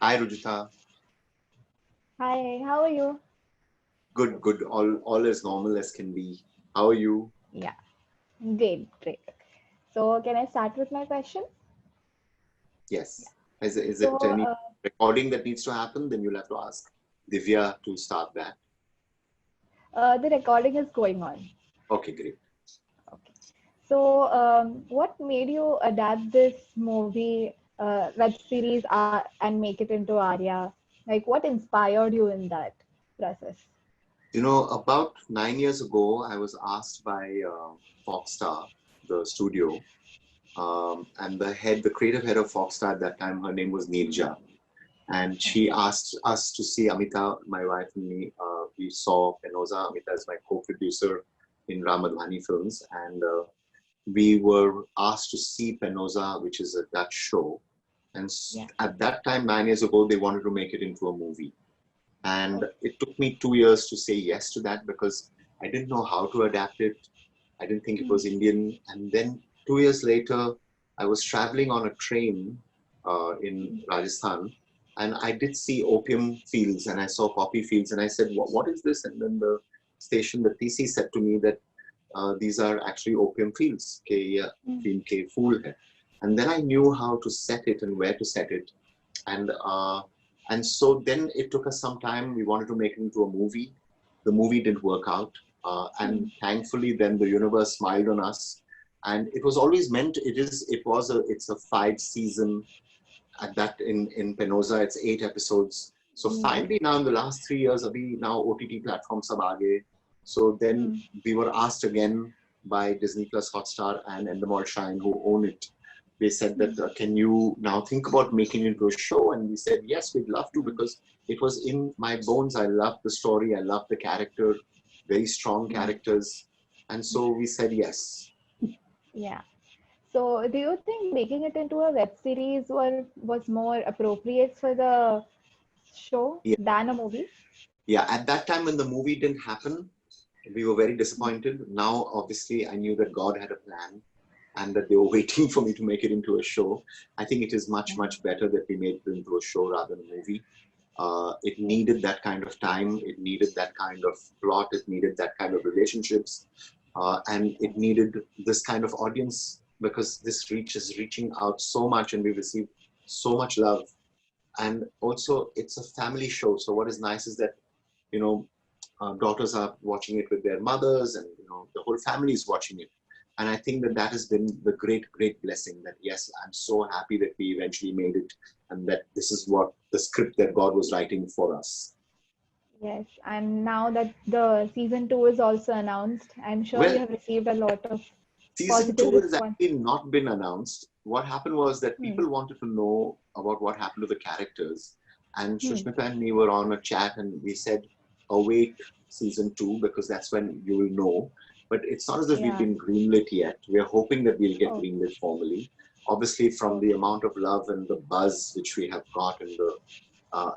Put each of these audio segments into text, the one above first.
Hi, Rujita. Hi, how are you? Good, good. All as normal as can be. How are you? Yeah, great, great. So, can I start with my question? Yeah. Yes. Is it So, any recording that needs to happen? Then you'll have to ask Divya to start that. the recording is going on. Okay, great. Okay. So, what made you adapt this movie, web series, and make it into Arya? Like, what inspired you in that process? About 9 years ago, I was asked by Foxstar, the studio, and the creative head of Foxstar at that time, her name was Neerja, and she Okay. asked us to see Amita, my wife and me. We saw Penosa. Amita is my co-producer in Madhvani films, and we were asked to see Penosa, which is a Dutch show. And Yeah. at that time, 9 years ago, they wanted to make it into a movie. And Oh. it took me 2 years to say yes to that because I didn't know how to adapt it. I didn't think it Hmm. was Indian. And then 2 years later, I was traveling on a train in Rajasthan, and I did see opium fields and I saw poppy fields, and I said, what is this? And then the station, the TC said to me that these are actually opium fields. के ये Hmm. अफीम के फूल है. And then I knew how to set it and where to set it. And so then it took us some time. We wanted to make it into a movie. The movie didn't work out. And Hmm. thankfully then the universe smiled on us. And it was always meant, it's a 5 season at that in Penosa, it's 8 episodes. So Yeah. finally now in the last 3 years, abhi now OTT platforms sab aage. So then Hmm. we were asked again by Disney Plus Hotstar and Endemol Shine, who own it. They said Hmm. that can you now think about making it into a show? And we said yes, we'd love to because it was in my bones. I loved the story. I loved the character, very strong Hmm. characters, and so we said yes. Yeah. So, do you think making it into a web series was more appropriate for the show Yeah, than a movie? yeah. At that time when the movie didn't happen, we were very Mm. disappointed. Now, obviously, I knew that God had a plan and that they were waiting for me to make it into a show. I think it is much, Yeah. much better that we made it into a show rather than a movie. It Yes. needed that kind of time, it needed that kind of plot, it needed that kind of relationships, and it Yes. needed this kind of audience because this reach is reaching out so much and we've received so much love. And also, it's a family show. So, what is nice is that, you know, daughters are watching it with their mothers, and the whole family is watching it. And I think that that has been the great, great blessing. That yes, I'm so happy that we eventually made it, and that this is what the script that God was writing for us. Yes. And now that the season two is also announced, I'm sure you Well, have received a lot of season positive two has response. actually not been announced. What happened was that Hmm. people wanted to know about what happened to the characters, and Hmm. Shushmita and me were on a chat, and we said, await season two because that's when you will know. But it's not as if we've Yeah. been greenlit yet. We're hoping that we'll get Oh, greenlit formally. Obviously, from the okay. amount of love and the buzz which we have got,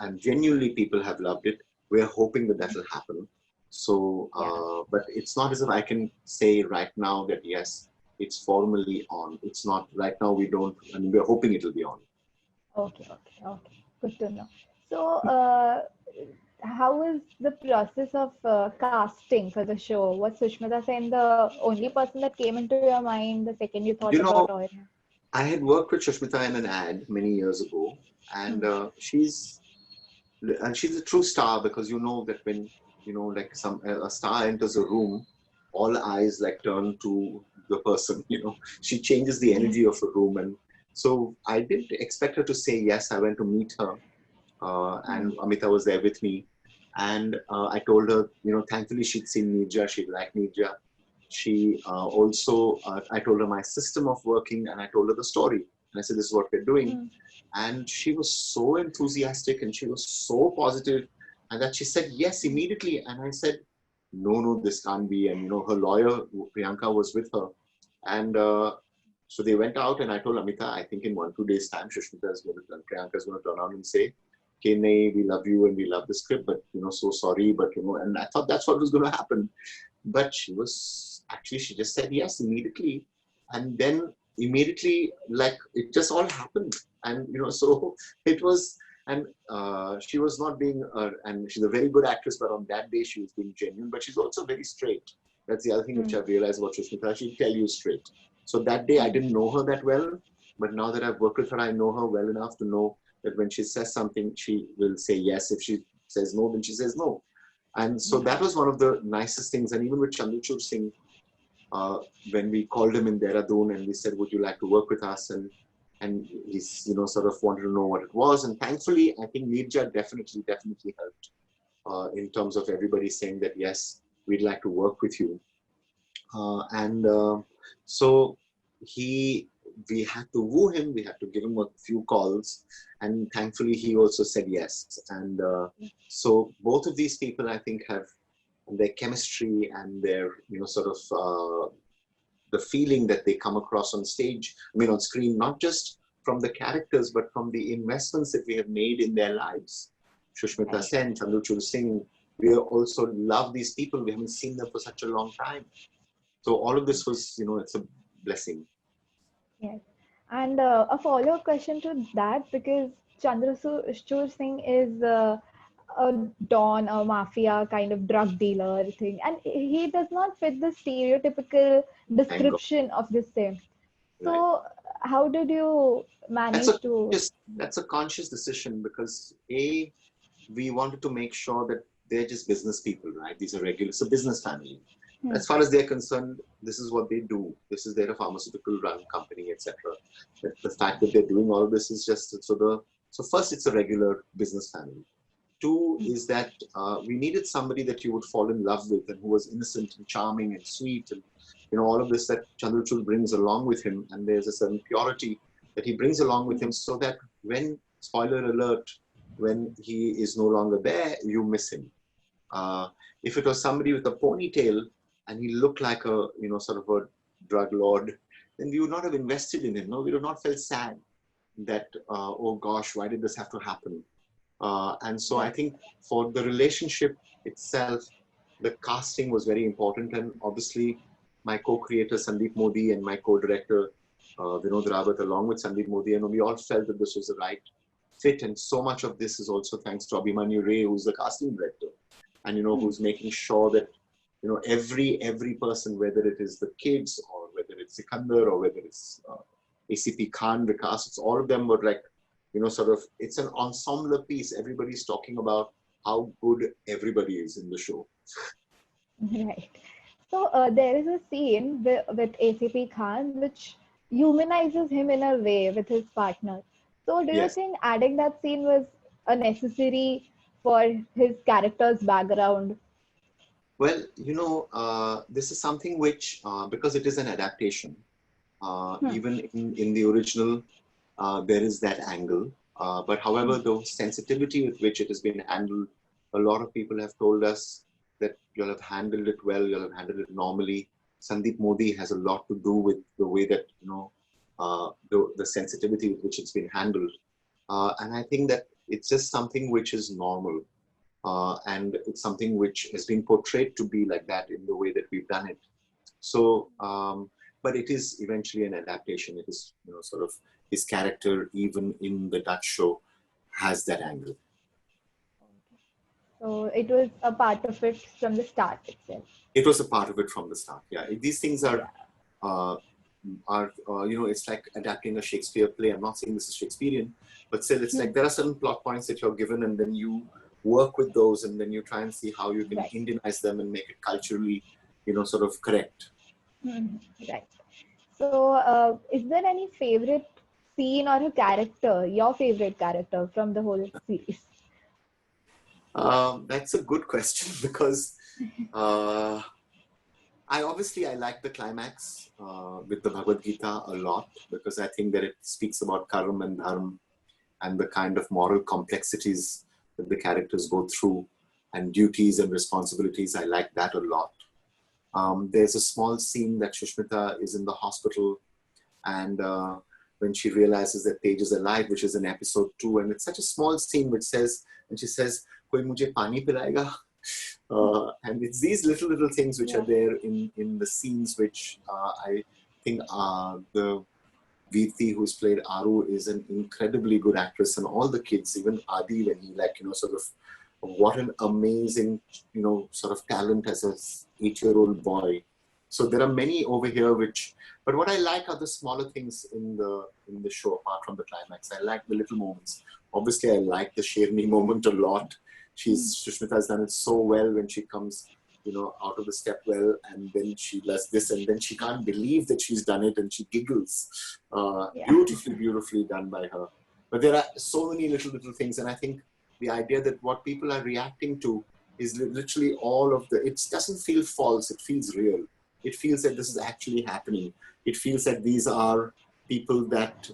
and genuinely people have loved it, we're hoping that that will happen. So, Yeah. but it's not as if I can say right now that yes, it's formally on. It's not right now. We don't, and we're hoping it will be on. Okay. Okay. Okay. Good to know. So, how is the process of casting for the show? Was Sushmita Sen the only person that came into your mind the second you thought You about know, Oil? I had worked with Shushmita in an ad many years ago, and Hmm. she's a true star because you know that when like a star enters a room, all eyes like turn to the person. She changes the Yeah. energy of the room, and so I didn't expect her to say yes. I went to meet her, Hmm. and Amita was there with me. And I told her, thankfully she'd seen Nirja, she'd like Nirja. I told her my system of working and I told her the story. And I said, this is what we're doing. Hmm. And she was so enthusiastic and she was so positive, and that she said yes immediately. And I said, no, no, this can't be. And, her lawyer, Priyanka, was with her. And so they went out, and I told Amita, I think in 1, 2 days' time, Priyanka is going to turn around and say, okay, Nay, we love you and we love the script, but, so sorry. But, and I thought that's what was going to happen. But she just said yes immediately. And then immediately, like, it just all happened. And, so it was, And she was not being, and she's a very good actress, but on that day she was being genuine. But she's also very straight. That's the other thing which I've realized about Sushmita. She'll tell you straight. So that day I didn't know her that well, but now that I've worked with her, I know her well enough to know that when she says something, she will say yes. If she says no, then she says no. And so that was one of the nicest things. And even with Chandlers Singh, when we called him in Dehradun and we said, would you like to work with us? And he's, sort of wanted to know what it was. And thankfully, I think Neerja definitely helped in terms of everybody saying that, yes, we'd like to work with you. So we had to woo him, we had to give him a few calls, and thankfully he also said yes. And so both of these people, I think, have their chemistry and their, sort of the feeling that they come across on stage, on screen, not just from the characters, but from the investments that we have made in their lives. Sushmita Sen, Chandlers Singh, we also love these people. We haven't seen them for such a long time. So all of this was, it's a blessing. Yes. And a follow-up question to that, because Chandlers Singh is a don, a mafia kind of drug dealer thing, and he does not fit the stereotypical description of the same. So Right. how did you manage to? That's a conscious decision, because we wanted to make sure that they're just business people, right? These are regular, it's a business family. As far as they're concerned, this is what they do. This is their pharmaceutical run company, etc. The fact that they're doing all of this is just so first, it's a regular business family. Two is that we needed somebody that you would fall in love with and who was innocent and charming and sweet, and all of this that Chandlers brings along with him. And there's a certain purity that he brings along with him, so that when, spoiler alert, when he is no longer there, you miss him. If it was somebody with a ponytail and he looked like a, sort of a drug lord, then we would not have invested in him. No, we would not felt sad that, oh gosh, why did this have to happen? And so I think for the relationship itself, the casting was very important. And obviously my co-creator Sandeep Modi and my co-director Vinod Rawat, along with Sandeep Modi, and we all felt that this was the right fit. And so much of this is also thanks to Abhimanyu Ray, who's the casting director, and who's making sure that every person, whether it is the kids or whether it's Sikandar or whether it's ACP Khan, the cast, it's all of them were like, sort of, it's an ensemble piece. Everybody's talking about how good everybody is in the show. Right. So there is a scene with ACP Khan which humanizes him in a way with his partner. So do you think adding that scene was a necessary for his character's background? Well, this is something which, because it is an adaptation, even in the original, there is that angle. But however, the sensitivity with which it has been handled, a lot of people have told us that you'll have handled it well, you'll have handled it normally. Sandeep Modi has a lot to do with the way that, the sensitivity with which it's been handled. And I think that it's just something which is normal. And it's something which has been portrayed to be like that in the way that we've done it. So, but it is eventually an adaptation. It is, sort of his character, even in the Dutch show, has that angle. So it was a part of it from the start itself. It was a part of it from the start. Yeah, these things are, it's like adapting a Shakespeare play. I'm not saying this is Shakespearean, but still, it's like there are certain plot points that you're given, and then you work with those, and then you try and see how you can Indianize them and make it culturally, sort of correct. Right. So, is there any favorite scene or a character, your favorite character from the whole series? That's a good question, because I like the climax with the Bhagavad Gita a lot, because I think that it speaks about karma and dharma and the kind of moral complexities that the characters go through, and duties and responsibilities. I like that a lot. There's a small scene that Sushmita is in the hospital, and when she realizes that Tej is alive, which is in episode 2, and it's such a small scene which says, and she says, "Koi mujhe pani pilayega?" And it's these little things which are there in the scenes, which I think the Veerti, who's played Aru, is an incredibly good actress, and all the kids, even Adi, when he sort of, what an amazing, sort of talent as a 8-year-old boy. So there are many over here but what I like are the smaller things in the show, apart from the climax. I like the little moments. Obviously, I like the Sherni moment a lot. Sushmita has done it so well when she comes, out of the step well, and then she does this, and then she can't believe that she's done it, and she giggles. Beautifully done by her. But there are so many little things, and I think the idea that what people are reacting to is literally all of it doesn't feel false, it feels real. It feels that this is actually happening. It feels that these are people that,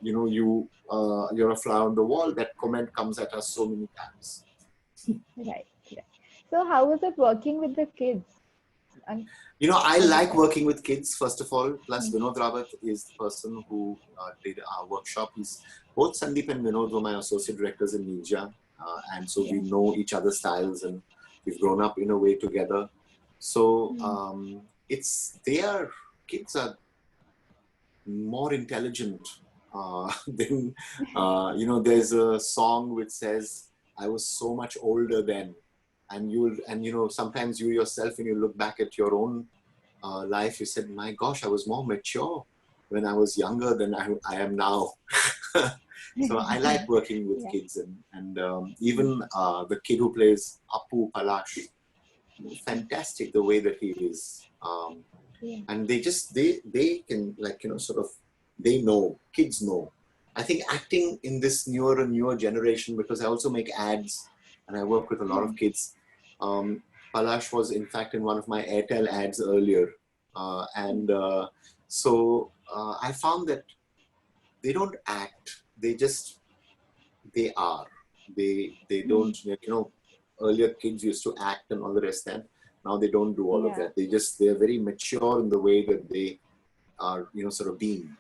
you're a fly on the wall. That comment comes at us so many times. Right. So how was it working with the kids? I like working with kids, first of all. Plus, Vinod Rawat is the person who did our workshop. Both Sandeep and Vinod were my associate directors in Ninja. And so we know each other's styles, and we've grown up in a way together. So kids are more intelligent than, there's a song which says, I was so much older then. And sometimes you yourself, when you look back at your own life, you said, my gosh, I was more mature when I was younger than I am now. So I like working with kids, and even the kid who plays Appu Palash, fantastic the way that he is. And they can they know, kids know. I think acting in this newer and newer generation, because I also make ads and I work with a lot of kids. Palash was in fact in one of my Airtel ads earlier. So I found that they don't act, they are. They don't, earlier kids used to act and all the rest, and now they don't do all of that. They're very mature in the way that they are, sort of being.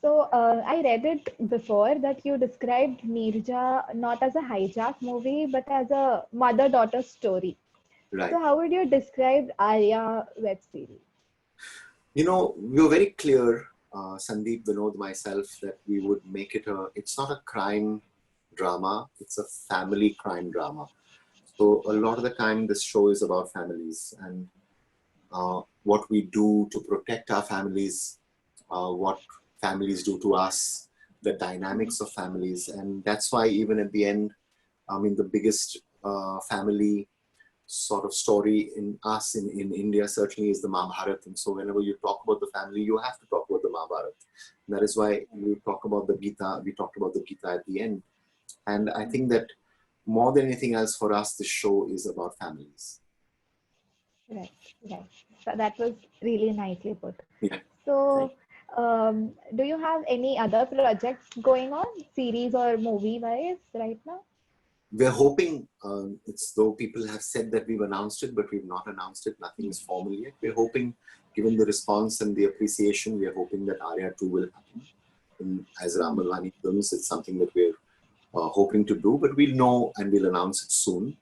So I read it before that you described Neerja not as a hijack movie, but as a mother-daughter story. Right. So how would you describe Arya web series? We were very clear, Sandeep, Vinod, myself, that we would make it's not a crime drama, it's a family crime drama. So a lot of the time this show is about families and what we do to protect our families, what families do to us, the dynamics of families. And that's why even at the end, the biggest family sort of story in India certainly is the Mahabharata. And so whenever you talk about the family, you have to talk about the Mahabharata. And that is why you talk about the Gita. We talked about the Gita at the end. And I think that more than anything else for us, this show is about families. Right. So that was really nicely put. Yeah. So do you have any other projects going on, series or movie wise right now? We're hoping, it's though people have said that we've announced it, but we've not announced it. Nothing is formal yet. We're hoping, given the response and the appreciation, we're hoping that Arya 2 will happen. As Madhvani Films, it's something that we're hoping to do, but we'll know and we'll announce it soon.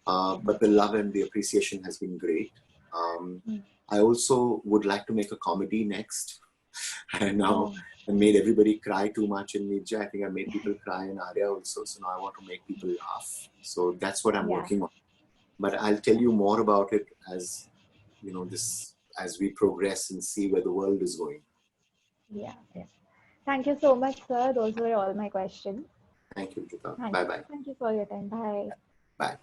But the love and the appreciation has been great. I also would like to make a comedy next. And now I made everybody cry too much in Nidja. I think I made people cry in Arya also. So now I want to make people laugh. So that's what I'm working on. But I'll tell you more about it as as we progress and see where the world is going. Yeah. Thank you so much, sir. Those were all my questions. Thank you, Jutta. Bye-bye. Thank you for your time. Bye. Bye.